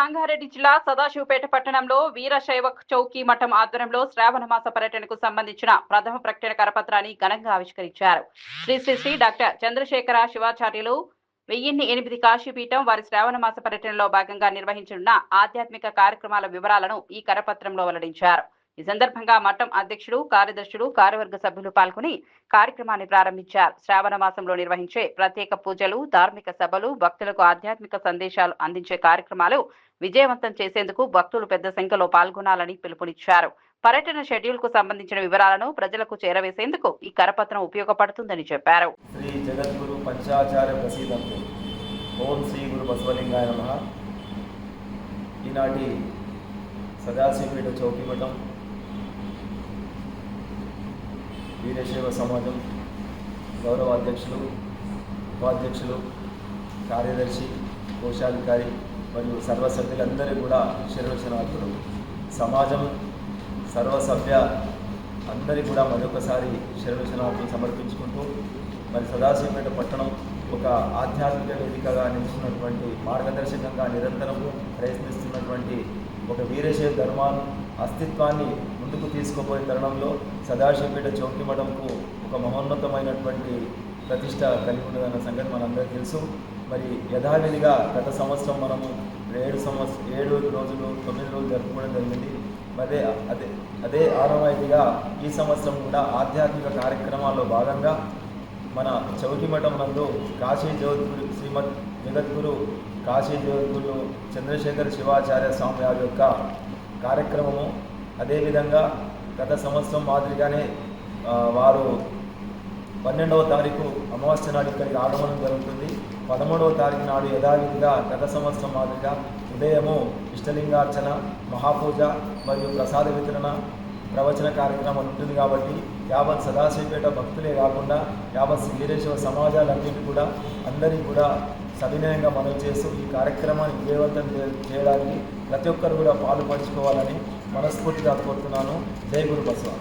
సంగారెడ్డి జిల్లా సదాశివపేట పట్టణంలో వీరశైవ చౌకీ మఠం ఆధ్వర్యంలో శ్రావణ మాస పర్యటనకు సంబంధించిన ప్రథమ ప్రకటన కరపత్రాన్ని ఘనంగా ఆవిష్కరించారు. శ్రీ శ్రీ శ్రీ డాక్టర్ చంద్రశేఖర శివాచార్యులు 1008 కాశీపీఠం వారి శ్రావణ మాస పర్యటనలో భాగంగా నిర్వహించనున్న ఆధ్యాత్మిక కార్యక్రమాల వివరాలను ఈ కరపత్రంలో వెల్లడించారు. ఈ సందర్భంగా మఠం అధ్యక్షుడు, కార్యదర్శులు, కార్యవర్గ సభ్యులు పాల్గొని కార్యక్రమాన్ని ప్రారంభించారు. శ్రావణ మాసంలో నిర్వహించే ప్రత్యేక పూజలు, ధార్మిక సభలు, భక్తులకు ఆధ్యాత్మిక సందేశాలు అందించే కార్యక్రమాలు విజయవంతం చేసేందుకు భక్తులు పెద్ద సంఖ్యలో పాల్గొనాలని పిలుపునిచ్చారు. పర్యటన షెడ్యూల్ కు సంబంధించిన వివరాలను ప్రజలకు చేరవేసేందుకు ఈ కరపత్రం ఉపయోగపడుతుందని చెప్పారు. శ్రీ జగద్గురు పంచాచార్య ప్రసీదంతు ఓం శ్రీ గురు బసవలింగాయ నమః. ఈనాటి సదాశివపేట చౌకీ మఠం వీరశైవ సమాజం గౌరవ అధ్యక్షులు, ఉపాధ్యక్షులు, కార్యదర్శి, కోశాధికారి మరియు సర్వసభ్యులందరూ కూడా శిరవచనార్థులు. సమాజం సర్వసభ్య అందరికీ కూడా మరొకసారి శిరవచనార్థులు సమర్పించుకుంటూ మరి సదాశివపేట పట్టణం ఒక ఆధ్యాత్మిక వేదికగా నిలుస్తున్నటువంటి, మార్గదర్శకంగా నిరంతరం ప్రయత్నిస్తున్నటువంటి ఒక వీరశైవ ధర్మాన్ని అస్తిత్వాన్ని ముందుకు తీసుకుపోయే తరుణంలో సదాశివపేట చౌకీ మఠంకు ఒక మహోన్నతమైనటువంటి ప్రతిష్ట కలిగి ఉన్నదన్న సంగతి మనందరికీ తెలుసు. మరి యథావిధిగా గత సంవత్సరం మనము 7 రోజులు 9 రోజులు జరుపుకోవడం జరిగింది. మరి అదే ఆనవాయితీగా ఈ సంవత్సరం కూడా ఆధ్యాత్మిక కార్యక్రమాల్లో భాగంగా మన చౌకీ మఠం నందు కాశీ జగద్గురు శ్రీమద్ జగద్గురు కాశీ జగద్గురు చంద్రశేఖర శివాచార్య స్వామి వారి యొక్క కార్యక్రమము, అదేవిధంగా గత సంవత్సరం మాదిరిగానే వారు 12వ తారీఖు అమావాస్య నాడు ఇక్కడికి ఆగమనం జరుగుతుంది. 13వ తారీఖు నాడు యథావిధిగా గత సంవత్సరం మాదిరిగా ఉదయము ఇష్టలింగార్చన, మహాపూజ మరియు ప్రసాద వితరణ, ప్రవచన కార్యక్రమం ఉంటుంది. కాబట్టి యావత్ సదాశివపేట భక్తులే కాకుండా యావత్ వీరశైవ సమాజాలన్నింటి కూడా అందరికీ కూడా సవినయంగా మనవి చేస్తూ ఈ కార్యక్రమాన్ని విజయవంతం చేయడానికి ప్రతి ఒక్కరు కూడా పాలు పంచుకోవాలని మనస్ఫూర్తిగా కోరుతున్నాను. జై గురు బసవ.